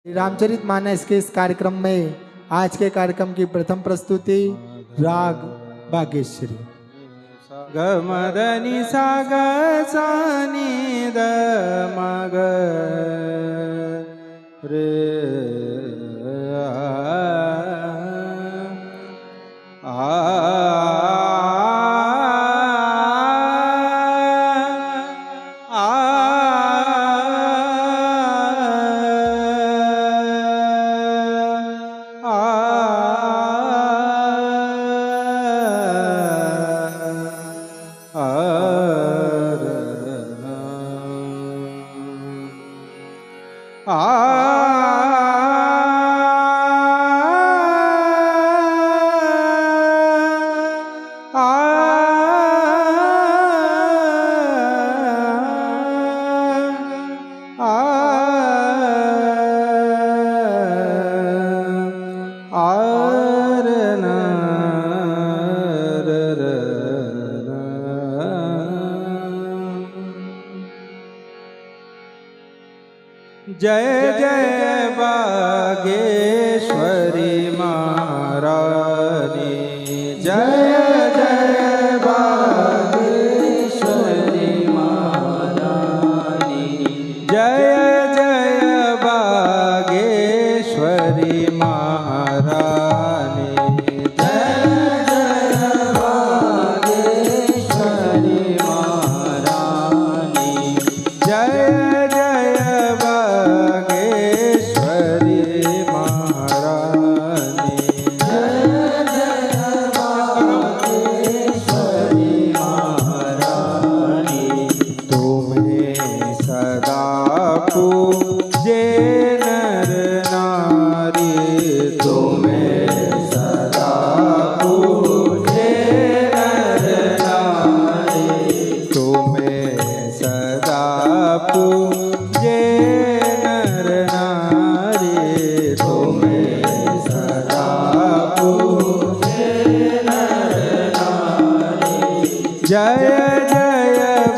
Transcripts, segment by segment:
रामचरित मानस के इस कार्यक्रम में आज के कार्यक्रम की प्रथम प्रस्तुति राग बागेश्वरी। गमदनि साग सानी द मग रे जय जय बागेश्वरी महारानी, जय जय बागेश्वरी महारानी, जय जय बागेश्वरी महारानी, जय जय बागेश्वरी महारानी, जय जय जय बागेश्वरी महारानी, जय जय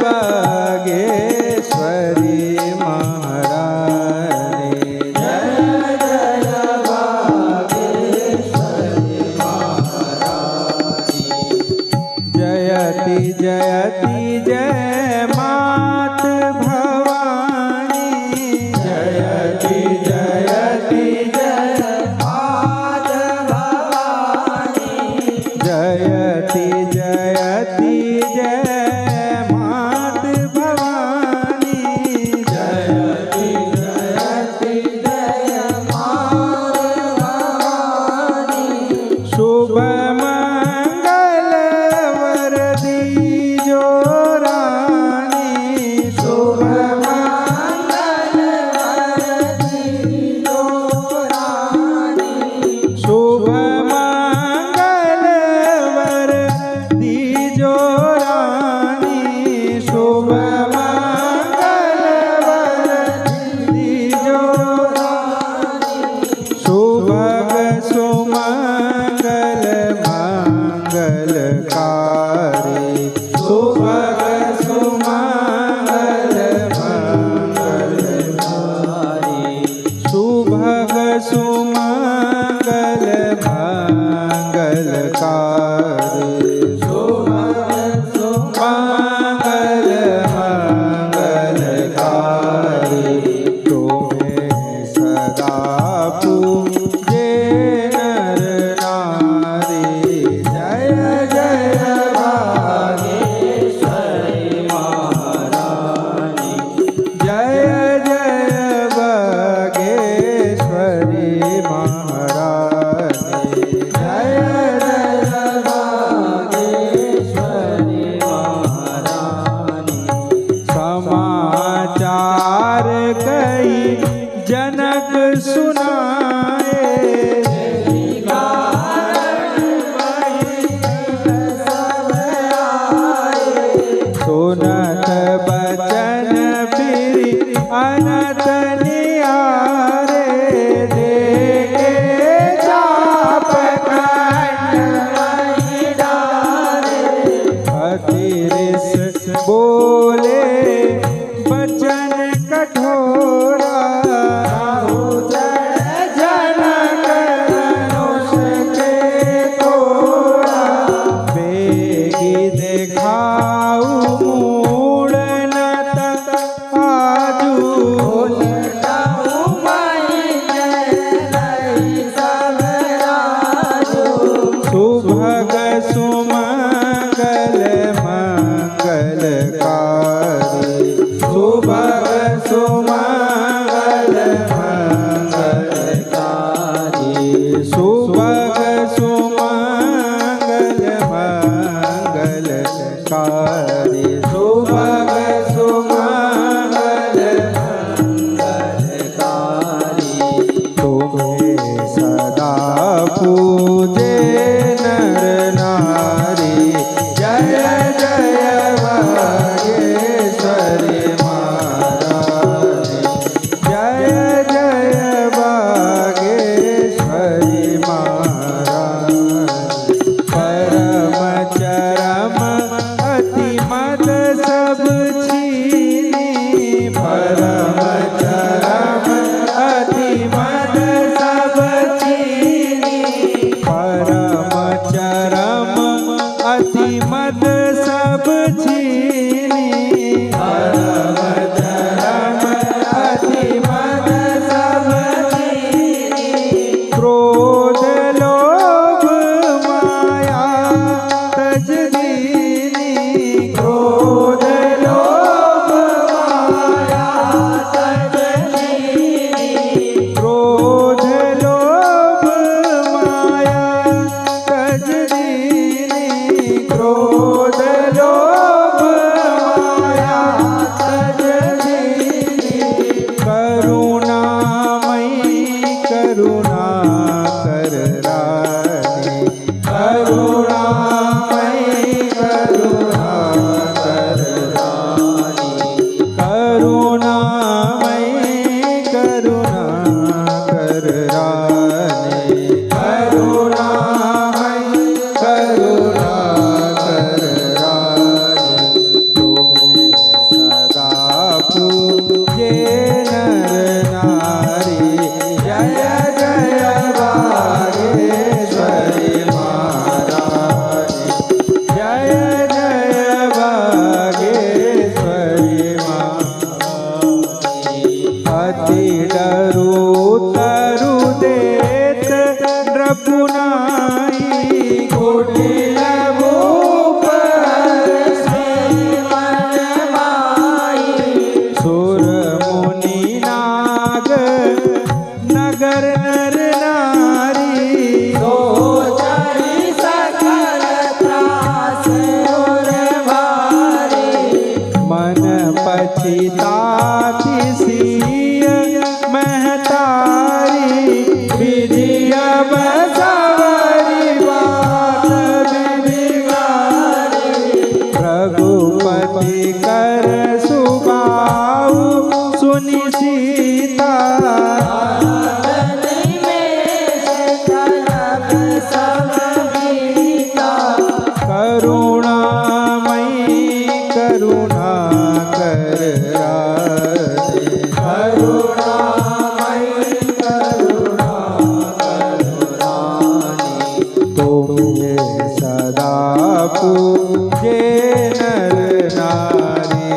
बागेश्वरी महारानी, जयति जयति जय मात भवानी, जयति जयति जय मात भवानी, जयति जयति शुभ मंगल वरदी जो रानी, शुभ मंगल वरदी जो रानी, शुभ मंगल वरदी जो रानी, शुभ मंगल वरदी जो रानी, शुभ सुमंगल मंगलकारी, सुभग सुमंगल मंगलकारी, सुभग सुमंगल मंगलकारी, सुभग सुमंगल मंगलकारी, तुम्हें सदा पूजे नर नारी, जय जय बागेश्वरी महारानी, जय जय बागेश्वरी महारानी, जय जय बागेश्वरी महारानी। समाचार कई जनक सुनाए, सुनत बचन फिर अनत नियारे, देखे चाप खंड वही डारे, अतिरिस बोले बचन कठोरा, राहु जन करुणा कर रानी, करुणामयी करुणा कर रानी, करुणामयी करुणा कर रानी, करुणामयी करुणा कर रानी। तुम्हें सदा पूजे नर नारी, जय जय बागेश्वरी महारानी, जय जय बागेश्वरी महारानी। अति डरू तरु देत नृपुनाई, कुटिल भूप सुर मुनि नाग नगर नर नारी, मन पछिताति सिय महतारी, विधिय बसवरी बात बिगारी। रघुपति कर सुबाहु सुनि सीता, करुणामयी करुणा कर रानी, करुणामयी करुणा कर रानी। तुम्हें सदा पूजे नर नारी,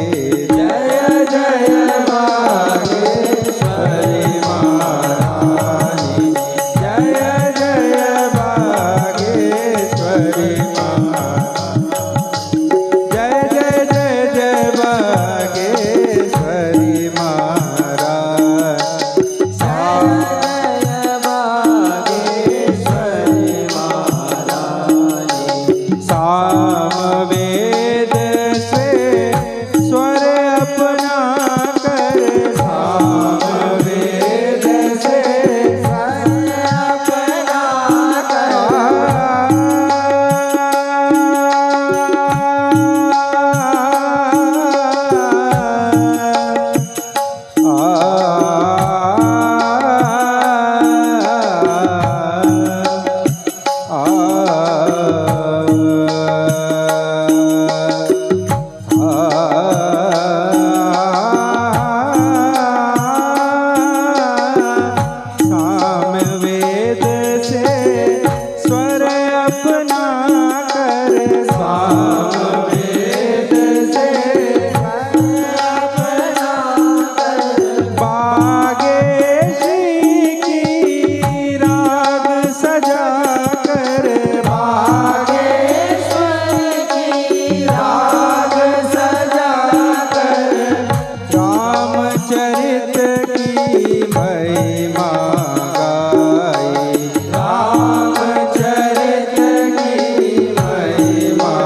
जय जय बागेश्वरी महारानी, जय जय बागेश्वरी महारानी, जय जय जय जय बागेश्वरी महारानी, सामवेद से स्वर अपना कर, सामवेद से स्वर अपना सामवेद से स्वर अपना कर, सामवेद से बागेश्वरी की राग सजा कर, बागेश्वरी की राग सजा कर। रामचरित की महिमा गाई, रामचरित की महिमा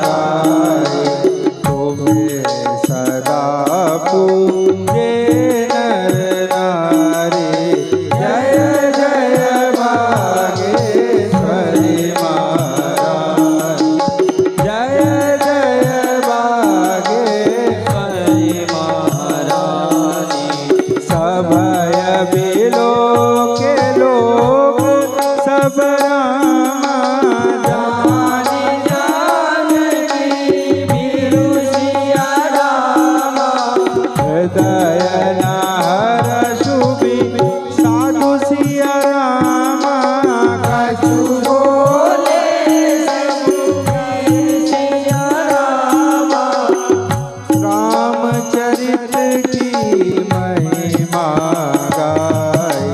गाई। तुम्हें सदा पूजे नर नारी, जय जय बागेश्वरी महारानी, जय जय बागेश्वरी महारानी। सभय बिलो के लोग सब रामा, जानी जानकी बिरु सिया रामा। हृदय नाहर शुभि साधु सिया रामा, कछु बोले सिया रामा। रामचरित की महिमा गाई,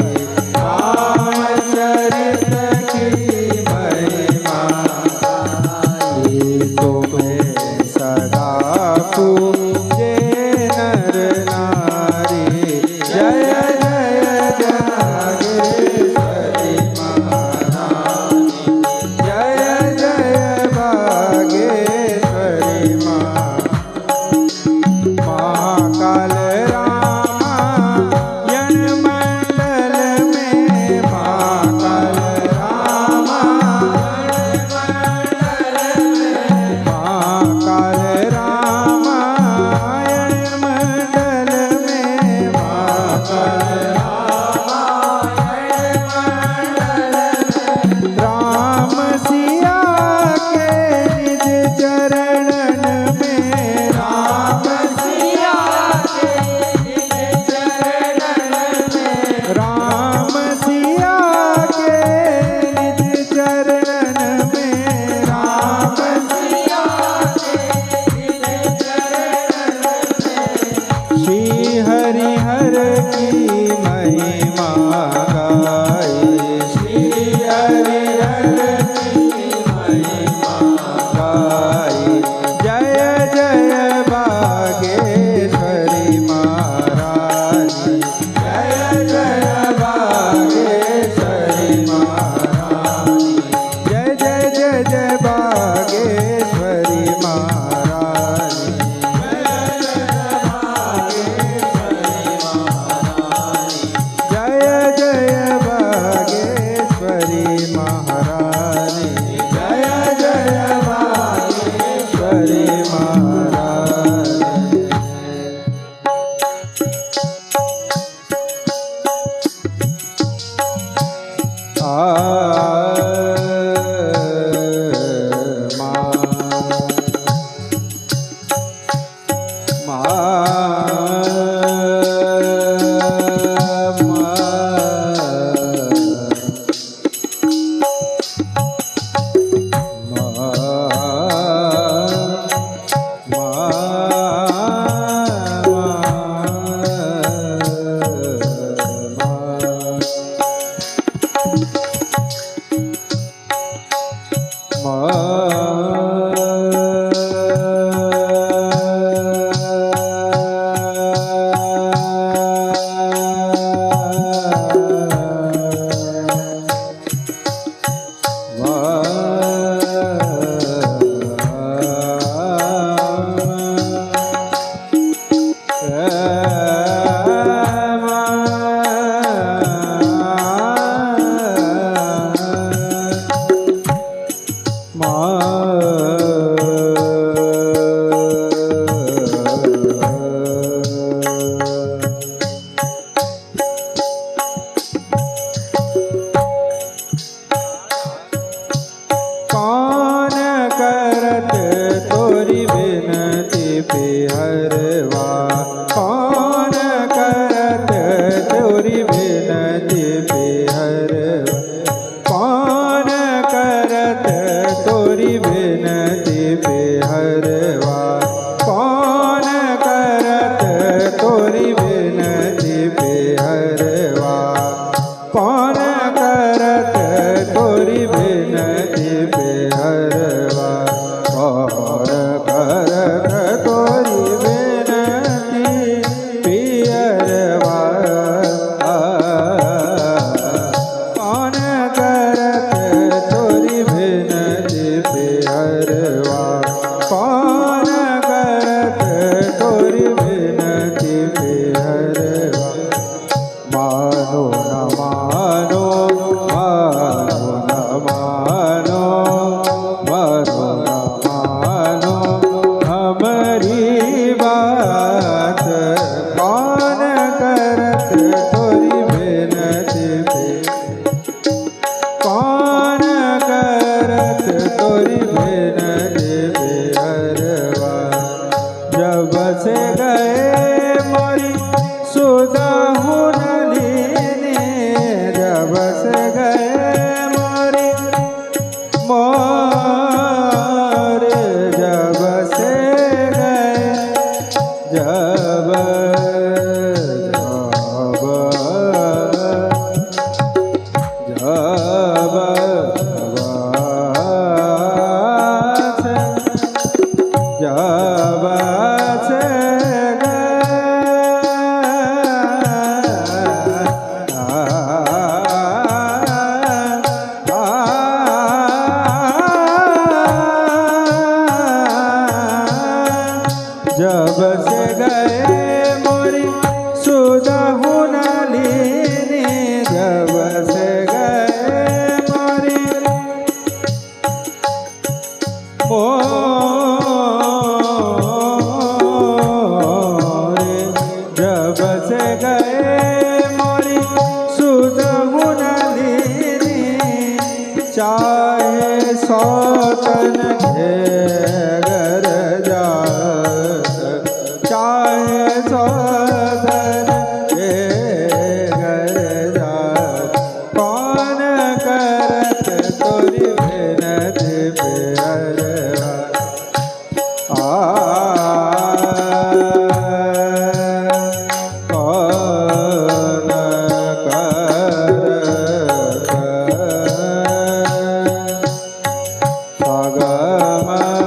रामचरित की महिमा Agama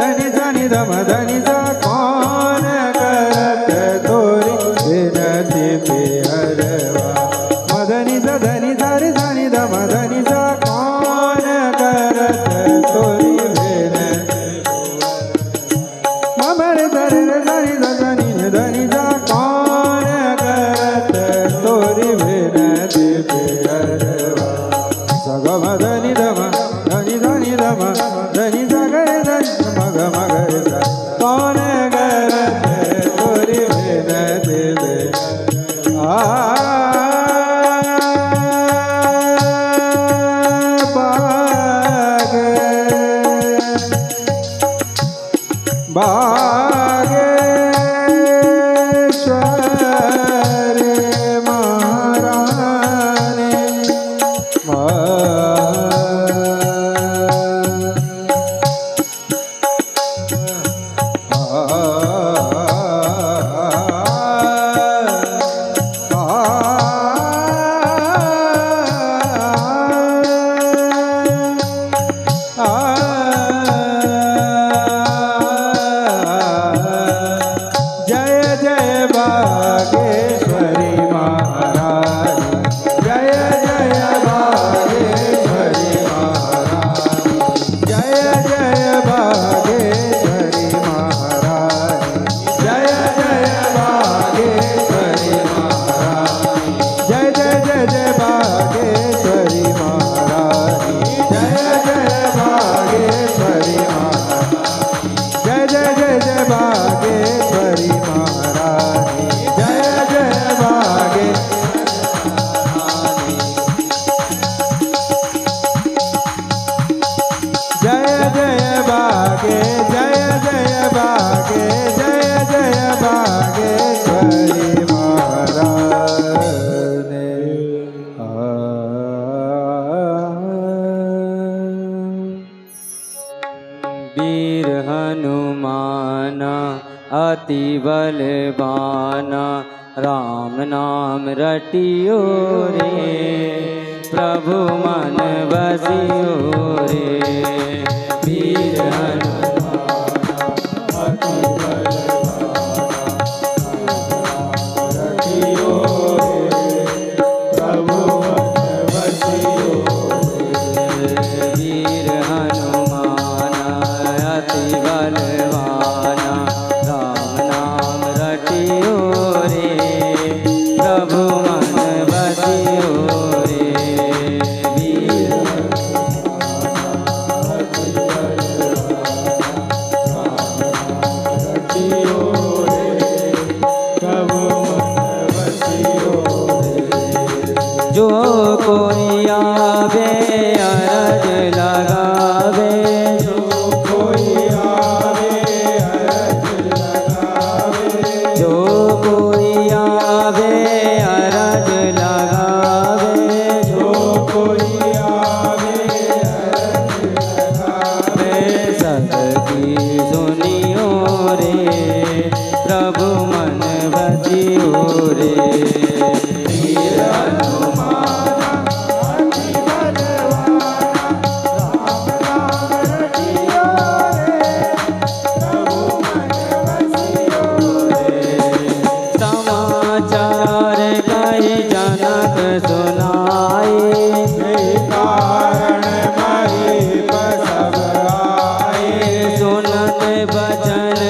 धनि धनि धम धनि सा कौन करत तोरी विनती पिहरवा मधनि सा धनि धरि धनि धम धनि सा कौन करत तोरी विनती ममर धरि धनि धनि धनि सा कौन करत तोरी विनती पिहरवा सगम धनि धम धनि धनि धम धनि सा गरे धनि मग मग सा कौन करत तोरी विनती पिहरवा बागेश्वर महारानी वीर हनुमान अति बलवाना राम नाम रटियो रे प्रभु मन बसियो रे वीर हनुमान अति बलवाना रटियो रे प्रभु मन बसियो रे वीर हनुमान अति बलवाना राम नाम रटियो रे प्रभु मन बसियो रे वीर अति बलवाना रटियो रे प्रभु मन बसियो रे जो कोई आवे अरज लगावे प्रभु मन बसियो रे वीर हनुमान अति बलवाना राम नाम रटियो रे प्रभु मन बसियो रे समाचार कहि जनक सुनाए कारण महीप सब आए सुनत बचन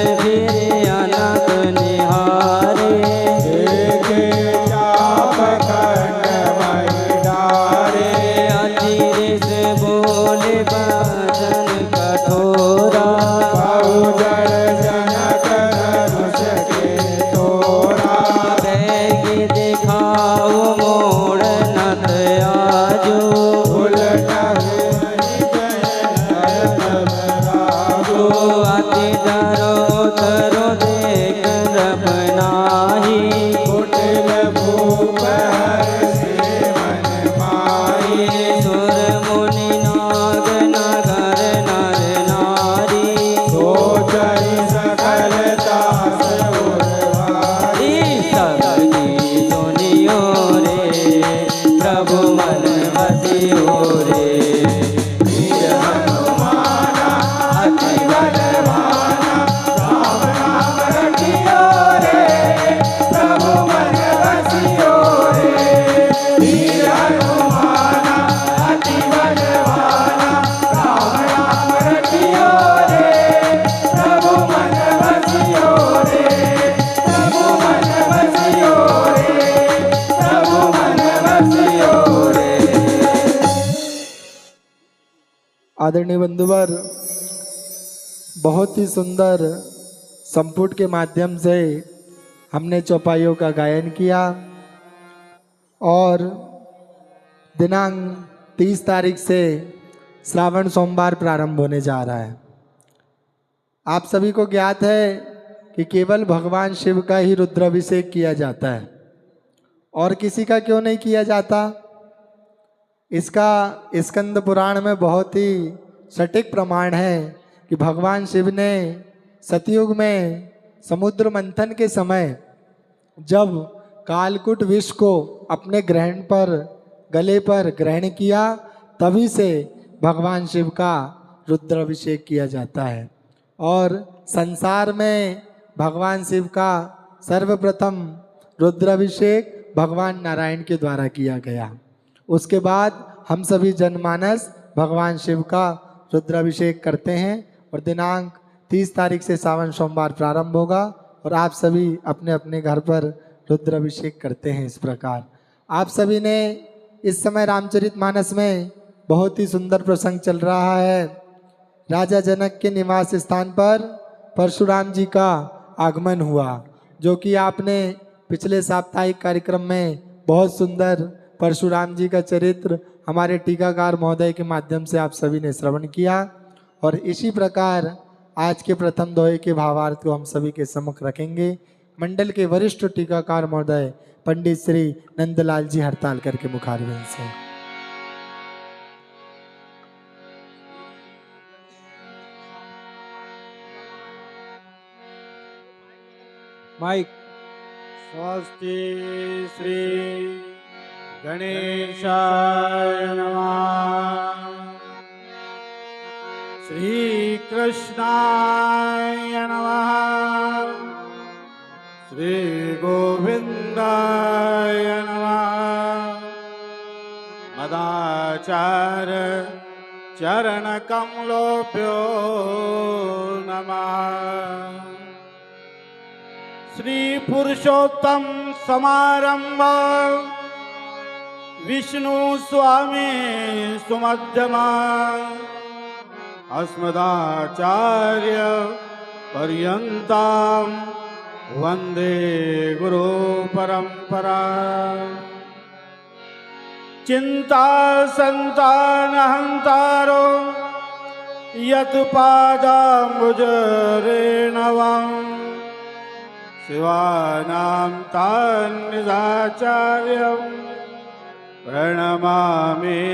वीर हनुमान अति बलवाना आदरणीय बंधुवर, बहुत ही सुंदर संपुट के माध्यम से हमने चौपाइयों का गायन किया और दिनांक 30 तारीख से श्रावण सोमवार प्रारंभ होने जा रहा है। आप सभी को ज्ञात है कि केवल भगवान शिव का ही रुद्राभिषेक किया जाता है और किसी का क्यों नहीं किया जाता। इसका स्कंद पुराण में बहुत ही सटीक प्रमाण है कि भगवान शिव ने सतयुग में समुद्र मंथन के समय जब कालकूट विष को अपने ग्रहण पर गले पर ग्रहण किया, तभी से भगवान शिव का रुद्राभिषेक किया जाता है। और संसार में भगवान शिव का सर्वप्रथम रुद्राभिषेक भगवान नारायण के द्वारा किया गया। उसके बाद हम सभी जनमानस भगवान शिव का रुद्राभिषेक करते हैं और दिनांक 30 तारीख से श्रावण सोमवार प्रारंभ होगा और आप सभी अपने अपने घर पर रुद्राभिषेक करते हैं। इस प्रकार आप सभी ने इस समय रामचरितमानस में बहुत ही सुंदर प्रसंग चल रहा है। राजा जनक के निवास स्थान पर परशुराम जी का आगमन हुआ, जो कि आपने पिछले साप्ताहिक कार्यक्रम में बहुत सुंदर परशुराम जी का चरित्र हमारे टीकाकार महोदय के माध्यम से आप सभी ने श्रवण किया। और इसी प्रकार आज के प्रथम दोहे के भावार्थ को हम सभी के सम्मुख रखेंगे। मंडल के वरिष्ठ टीकाकार महोदय पंडित श्री नंदलाल जी हड़तालकर के मुखारविंद से। माइक। स्वस्ति श्री गणेशाय नमः। श्री कृष्णाय नमः। श्री गोविंदाय नमः। मदाचार्य चरण कमलोभ्यो नमः। श्री पुरुषोत्तम समारंभ विष्णु स्वामी सुमध्यमा अस्मदाचार्य पर्यंताम वंदे गुरु परंपरा। चिंता संतान हंतारो यत पादाम्बुजरेणवम् शिवानां तान्निधाचार्यं प्रणमामि।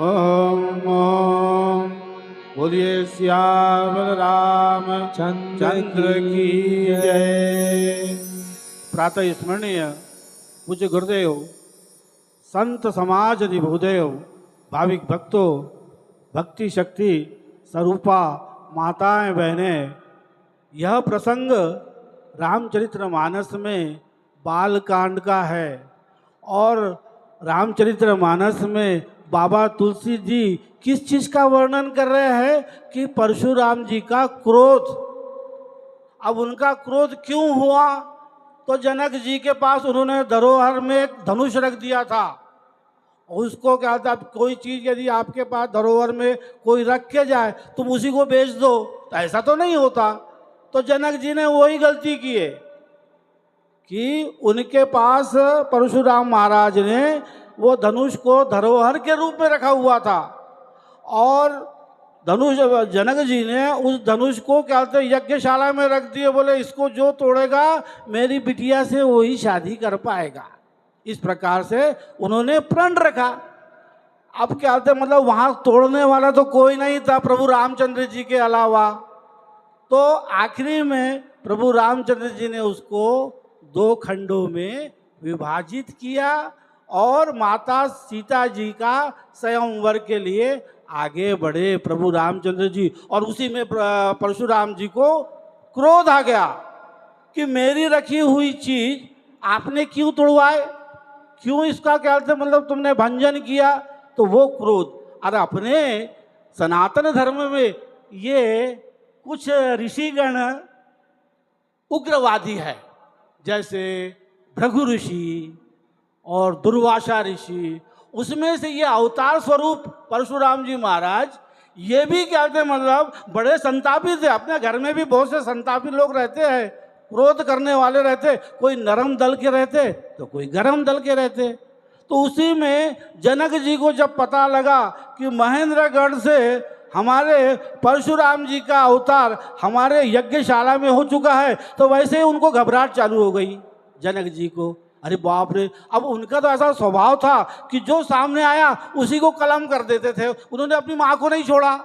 ओम ओम बोलिए श्यामल रामचंद्र की जय। प्रातः स्मरणीय पूज्य गुरुदेव संत समाज अधिभूदेव भाविक भक्तों, भक्ति शक्ति स्वरूपा माताएं बहनें, यह प्रसंग रामचरितमानस में बालकांड का है और रामचरितमानस में बाबा तुलसी जी किस चीज़ का वर्णन कर रहे हैं कि परशुराम जी का क्रोध। अब उनका क्रोध क्यों हुआ, तो जनक जी के पास उन्होंने धरोहर में एक धनुष रख दिया था। उसको क्या था, कोई चीज़ यदि आपके पास धरोहर में कोई रख के जाए तुम उसी को बेच दो, तो ऐसा तो नहीं होता। तो जनक जी ने वही गलती की है कि उनके पास परशुराम महाराज ने वो धनुष को धरोहर के रूप में रखा हुआ था और जनक जी ने उस धनुष को क्या कहते यज्ञशाला में रख दिए। बोले इसको जो तोड़ेगा मेरी बिटिया से वही शादी कर पाएगा। इस प्रकार से उन्होंने प्रण रखा। अब क्या कहते मतलब वहाँ तोड़ने वाला तो कोई नहीं था प्रभु रामचंद्र जी के अलावा। तो आखिरी में प्रभु रामचंद्र जी ने उसको 2 खंडों में विभाजित किया और माता सीता जी का स्वयंवर के लिए आगे बढ़े प्रभु रामचंद्र जी। और उसी में परशुराम जी को क्रोध आ गया कि मेरी रखी हुई चीज आपने क्यों तोड़वाए, क्यों इसका क्या मतलब तुमने भंजन किया। तो वो क्रोध, और अपने सनातन धर्म में ये कुछ ऋषिगण उग्रवादी है, जैसे भृगु ऋषि और दुर्वासा ऋषि। उसमें से ये अवतार स्वरूप परशुराम जी महाराज ये भी क्या थे, मतलब बड़े संतापी थे। अपने घर में भी बहुत से संतापी लोग रहते हैं, क्रोध करने वाले रहते, कोई नरम दल के रहते तो कोई गरम दल के रहते। तो उसी में जनक जी को जब पता लगा कि महेंद्रगढ़ से हमारे परशुराम जी का अवतार हमारे यज्ञशाला में हो चुका है, तो वैसे ही उनको घबराहट चालू हो गई जनक जी को। अरे बाप रे! अब उनका तो ऐसा स्वभाव था कि जो सामने आया उसी को कलम कर देते थे। उन्होंने अपनी माँ को नहीं छोड़ा।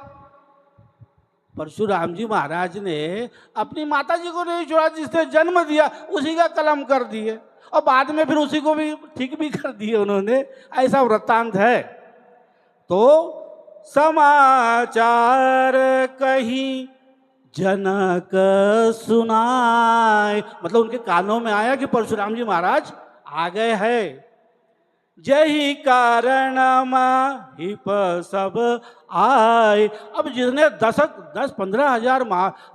परशुराम जी महाराज ने अपनी माता जी को नहीं छोड़ा, जिसने जन्म दिया उसी का कलम कर दिए, और बाद में फिर उसी को भी ठीक भी कर दिए उन्होंने। ऐसा वृत्तांत है। तो समाचार कहीं जनक सुनाए, मतलब उनके कानों में आया कि परशुराम जी महाराज आ गए हैं। जही कारण माहिप सब आए। अब जिसने 10-15 हजार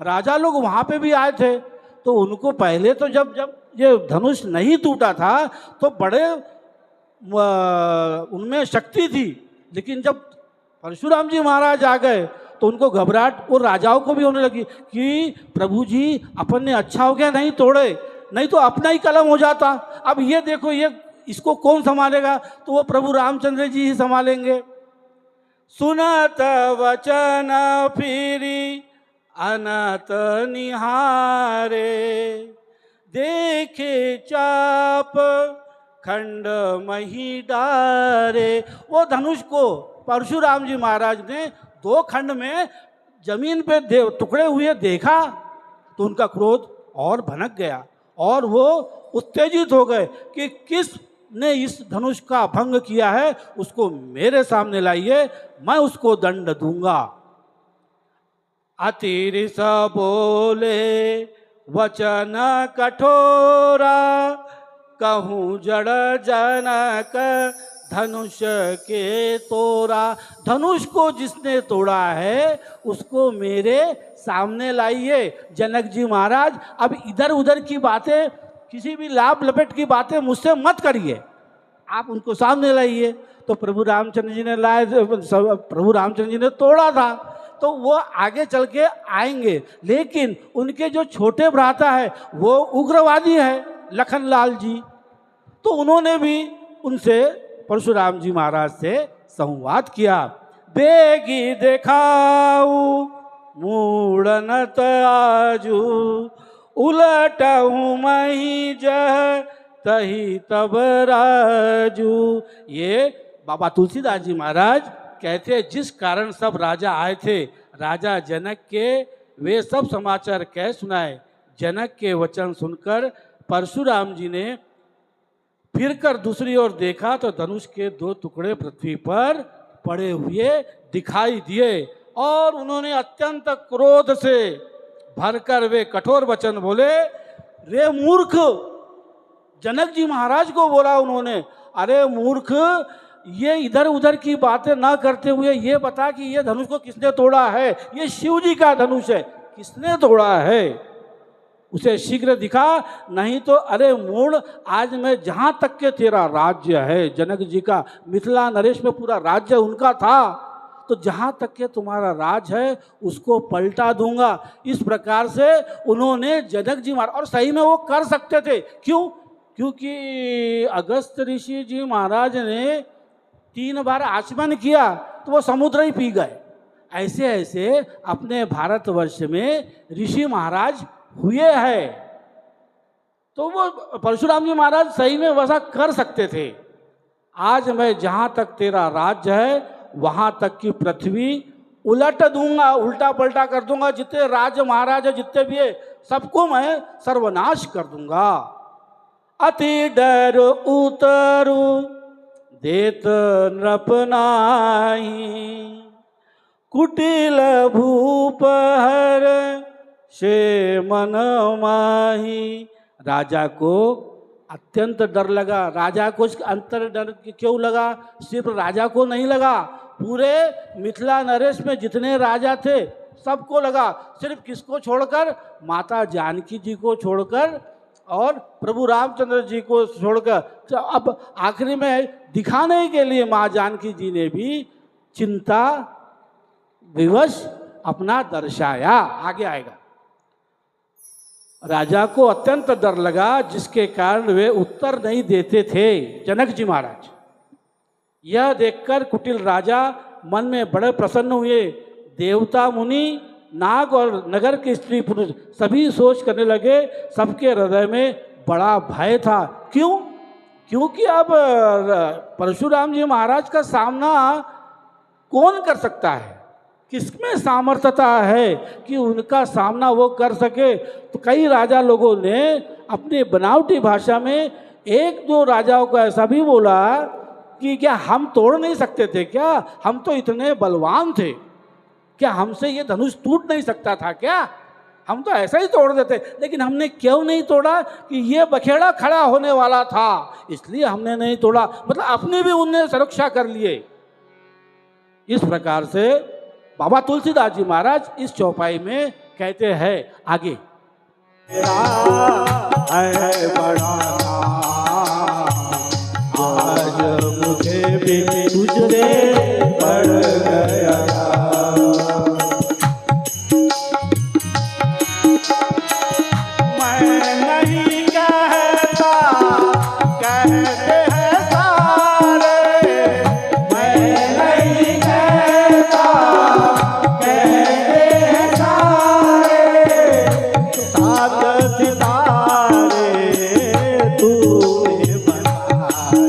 राजा लोग वहाँ पे भी आए थे, तो उनको पहले तो जब ये धनुष नहीं टूटा था तो बड़े उनमें शक्ति थी, लेकिन जब परशुराम जी महाराज आ गए तो उनको घबराहट और राजाओं को भी होने लगी कि प्रभु जी अपन ने अच्छा हो गया नहीं तोड़े, नहीं तो अपना ही कलम हो जाता। अब ये देखो, ये इसको कौन संभालेगा? तो वो प्रभु रामचंद्र जी ही संभालेंगे। सुनत वचन फिरी अनत निहारे, देखे चाप खंड मही डारे। वो धनुष को परशुराम जी महाराज ने 2 खंड में जमीन पे टुकड़े हुए देखा तो उनका क्रोध और भनक गया, और वो उत्तेजित हो गए कि किस ने इस धनुष का भंग किया है, उसको मेरे सामने लाइए, मैं उसको दंड दूंगा। अतिरिस बोले वचन कठोरा, कहूँ जड़ जनक धनुष के तोड़ा। धनुष को जिसने तोड़ा है उसको मेरे सामने लाइए। जनक जी महाराज, अब इधर उधर की बातें, किसी भी लाभ लपेट की बातें मुझसे मत करिए, आप उनको सामने लाइए। तो प्रभु रामचंद्र जी ने लाए, प्रभु रामचंद्र जी ने तोड़ा था, तो वो आगे चल के आएंगे। लेकिन उनके जो छोटे भ्राता है वो उग्रवादी है, लखनलाल जी, तो उन्होंने भी उनसे परशुराम जी महाराज से संवाद किया। बेगी देखाऊ मूड़नत आजू, उलटहूँ मही जह तही तब राजू। ये बाबा तुलसीदास जी महाराज कहते हैं, जिस कारण सब राजा आए थे, राजा जनक के, वे सब समाचार कह सुनाए। जनक के वचन सुनकर परशुराम जी ने फिरकर दूसरी ओर देखा तो धनुष के 2 टुकड़े पृथ्वी पर पड़े हुए दिखाई दिए, और उन्होंने अत्यंत क्रोध से भरकर वे कठोर वचन बोले। रे मूर्ख, जनक जी महाराज को बोला उन्होंने, अरे मूर्ख, ये इधर उधर की बातें ना करते हुए ये बता कि ये धनुष को किसने तोड़ा है? ये शिव जी का धनुष है, किसने तोड़ा है? उसे शीघ्र दिखा, नहीं तो अरे मूढ़, आज मैं जहाँ तक के तेरा राज्य है, जनक जी का मिथिला नरेश में पूरा राज्य उनका था, तो जहाँ तक के तुम्हारा राज है उसको पलटा दूंगा। इस प्रकार से उन्होंने जनक जी महाराज, और सही में वो कर सकते थे। क्यों? क्योंकि अगस्त ऋषि जी महाराज ने 3 बार आचमन किया तो वो समुद्र ही पी गए। ऐसे ऐसे अपने भारतवर्ष में ऋषि महाराज हुए हैं, तो वो परशुराम जी महाराज सही में वैसा कर सकते थे। आज मैं जहाँ तक तेरा राज्य है वहाँ तक की पृथ्वी उलट दूंगा, उल्टा पलटा कर दूंगा। जितने राज महाराज जितने भी है सबको मैं सर्वनाश कर दूंगा। अति डर उतरु देत नृप नाही, कुटिल भूप हर से मन माही। राजा को अत्यंत डर लगा। राजा को अंतर डर क्यों लगा? सिर्फ राजा को नहीं लगा, पूरे मिथिला नरेश में जितने राजा थे सबको लगा। सिर्फ किसको छोड़कर? माता जानकी जी को छोड़कर और प्रभु रामचंद्र जी को छोड़कर। अब आखिरी में दिखाने के लिए माँ जानकी जी ने भी चिंता विवश अपना दर्शाया। आगे आएगा। राजा को अत्यंत डर लगा, जिसके कारण वे उत्तर नहीं देते थे। जनक जी महाराज यह देखकर कुटिल राजा मन में बड़े प्रसन्न हुए। देवता, मुनि, नाग और नगर के स्त्री पुरुष सभी सोच करने लगे। सबके हृदय में बड़ा भय था। क्यों? क्योंकि अब परशुराम जी महाराज का सामना कौन कर सकता है? किसमें सामर्थ्यता है कि उनका सामना वो कर सके? तो कई राजा लोगों ने अपनी बनावटी भाषा में एक दो राजाओं को ऐसा भी बोला कि क्या हम तोड़ नहीं सकते थे क्या? हम तो इतने बलवान थे, क्या हमसे ये धनुष टूट नहीं सकता था क्या? हम तो ऐसा ही तोड़ देते। लेकिन हमने क्यों नहीं तोड़ा? कि ये बखेड़ा खड़ा होने वाला था, इसलिए हमने नहीं तोड़ा। मतलब अपनी भी उनने सुरक्षा कर लिए। इस प्रकार से बाबा तुलसीदास जी महाराज इस चौपाई में कहते हैं। आगे आज मुझे भी तुझसे पड़ गया। मैं नहीं कहता, कहते हैं सारे। मैं नहीं कहता, कहते हैं सारे। सात सितारे तूने बनाए,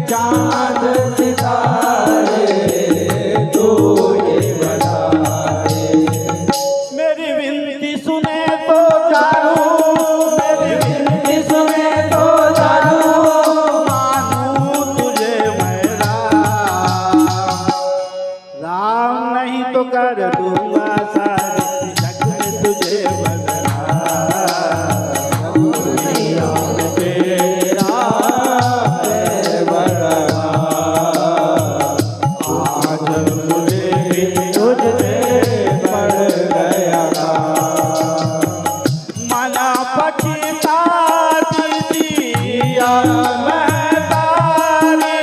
चांद सितारे तूने बनाए। मेरी विनती सुने तो जानू, मेरी विनती सुने तो जानू, मानू तुझे मैं राम नहीं तो कर दूंगा सारे जग में तुझे बदला। राम तेरा है बड़ा, आज मुझे भी तुझसे पड़ गया। मना पछताती दिया मैं तारी,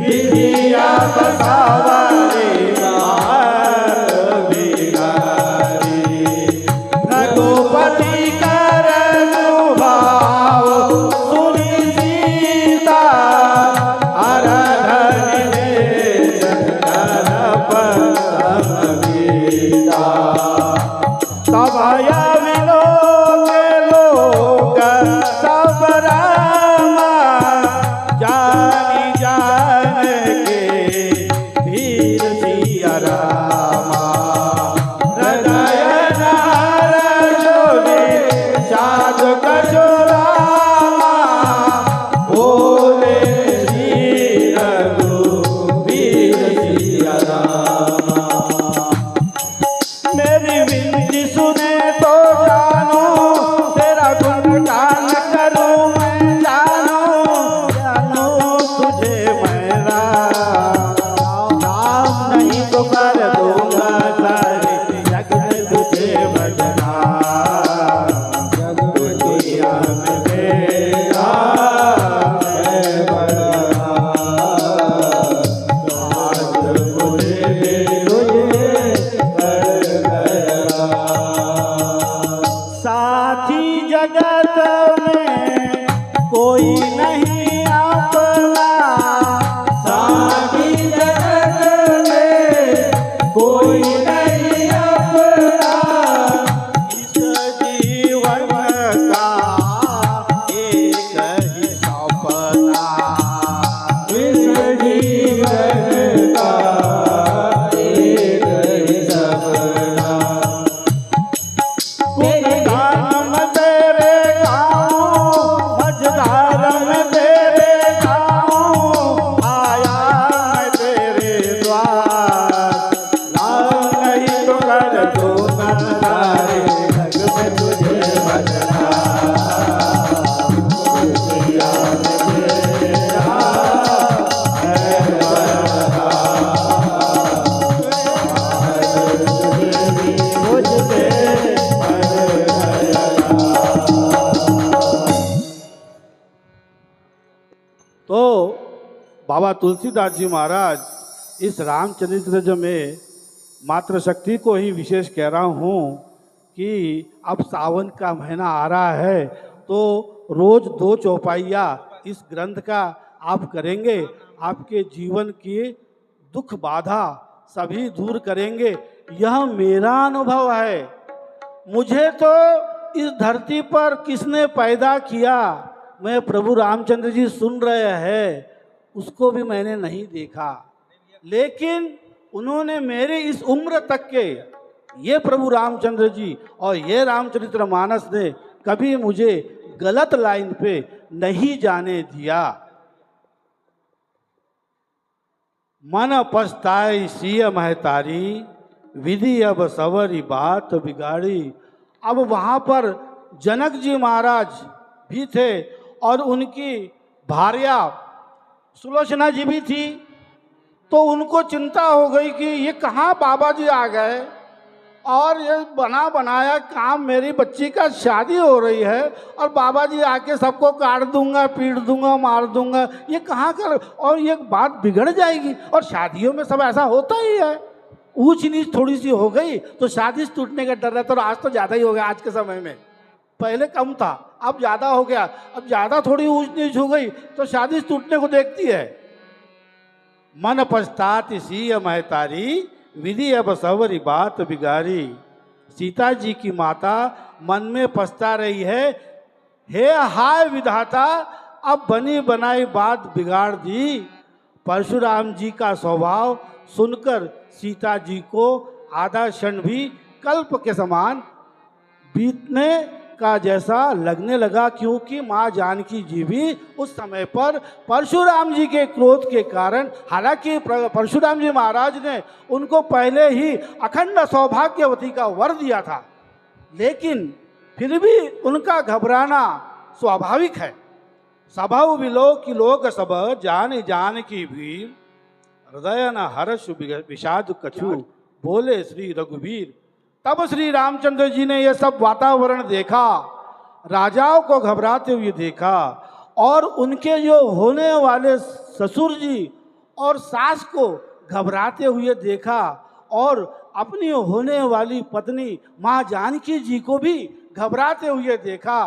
विधिया बसावारी बिगारी। रघुपति कर भाव सुनी सीता, अरधन कर परम गीता। तब विलोक लोक सब रामा, जानी जान के वीर सिया रामा। हृदय नार जोड़े साध कछोरामा, बोले श्री रघुवीर सिया रामा। मेरी विनती सुने तो जानू, तेरा गुणगान करूं मैं जानू। जानू तुझे मैं राम नहीं तो कर दूंगा सारे जग में तुझे बदला। जग दुनिया में तेरा है बड़ा, आज मुझे भी तुझे पड़ गया। साथी जगत में कोई नहीं अपना, साथी जगत में कोई नहीं अपना। इस जीवन का एक ही सपना, इस जीवन का एक ही सपना। गुणगान में तेरे गाऊं, मझधार में तेरे गाऊं, आया मैं तेरे द्वार। नाम नहीं तो कर दूंगा सारे जग में तुझे बदला। दुनिया में तेरा है बड़ा, आज तुझे भी मुझसे तो बाबा तुलसीदास जी महाराज इस रामचरित्र में मातृ शक्ति को ही विशेष कह रहा हूँ कि अब सावन का महीना आ रहा है, तो रोज 2 चौपाइया इस ग्रंथ का आप करेंगे, आपके जीवन की दुख बाधा सभी दूर करेंगे। यह मेरा अनुभव है। मुझे तो इस धरती पर किसने पैदा किया, मैं प्रभु रामचंद्र जी सुन रहे हैं, उसको भी मैंने नहीं देखा, लेकिन उन्होंने मेरे इस उम्र तक के ये प्रभु रामचंद्र जी और ये रामचरित्र मानस ने कभी मुझे गलत लाइन पे नहीं जाने दिया। मन पछताई सिय महतारी, विधि अब सवरी बात बिगाड़ी। अब वहाँ पर जनक जी महाराज भी थे और उनकी भार्या सुलोचना जी भी थी। तो उनको चिंता हो गई कि ये कहाँ बाबा जी आ गए और ये बना बनाया काम, मेरी बच्ची का शादी हो रही है और बाबा जी आके सबको काट दूंगा, पीट दूंगा, मार दूंगा, ये कहाँ कर, और ये बात बिगड़ जाएगी। और शादियों में सब ऐसा होता ही है, ऊंच नीच थोड़ी सी हो गई तो शादी टूटने का डर रहता। और आज तो ज़्यादा ही हो गया, आज के समय में, पहले कम था अब ज़्यादा हो गया। अब ज़्यादा थोड़ी ऊंच नीच हो गई तो शादी टूटने को देखती है। मन पछताती सिय महतारी, विधि अब सवरी बात बिगाड़ी। सीता जी की माता मन में पछता रही है, हे हाय विधाता, अब बनी बनाई बात बिगाड़ दी। परशुराम जी का स्वभाव सुनकर सीता जी को आधा क्षण भी कल्प के समान बीतने का जैसा लगने लगा, क्योंकि माँ जानकी जी भी उस समय पर परशुराम जी के क्रोध के कारण, हालांकि परशुराम जी महाराज ने उनको पहले ही अखंड सौभाग्यवती का वर दिया था, लेकिन फिर भी उनका घबराना स्वाभाविक है। स्वभाव विलो की लोग सब जान जान की भी, हृदय न हर्ष विषाद कछु, बोले श्री रघुवीर। तब श्री रामचंद्र जी ने यह सब वातावरण देखा, राजाओं को घबराते हुए देखा और उनके जो होने वाले ससुर जी और सास को घबराते हुए देखा और अपनी होने वाली पत्नी माँ जानकी जी को भी घबराते हुए देखा।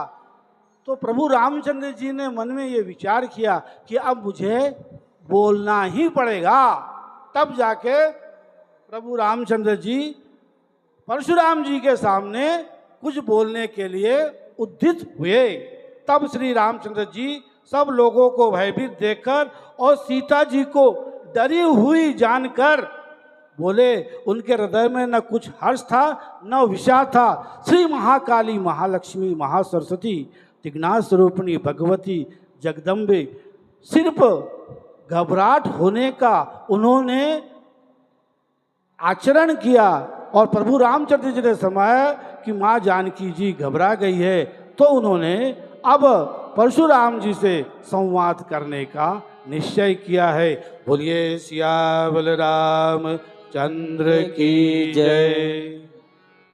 तो प्रभु रामचंद्र जी ने मन में ये विचार किया कि अब मुझे बोलना ही पड़ेगा। तब जाके प्रभु रामचंद्र जी परशुराम जी के सामने कुछ बोलने के लिए उद्यत हुए। तब श्री रामचंद्र जी सब लोगों को भयभीत देखकर और सीता जी को डरी हुई जानकर बोले, उनके हृदय में न कुछ हर्ष था न विषाद था। श्री महाकाली महालक्ष्मी महासरस्वती तिग्ना स्वरूपिणी भगवती जगदम्बे, सिर्फ घबराहट होने का उन्होंने आचरण किया और प्रभु रामचंद्र जी ने समाया कि माँ जानकी जी घबरा गई है, तो उन्होंने अब परशुराम जी से संवाद करने का निश्चय किया है। बोलिए सिया बलराम चंद्र की जय।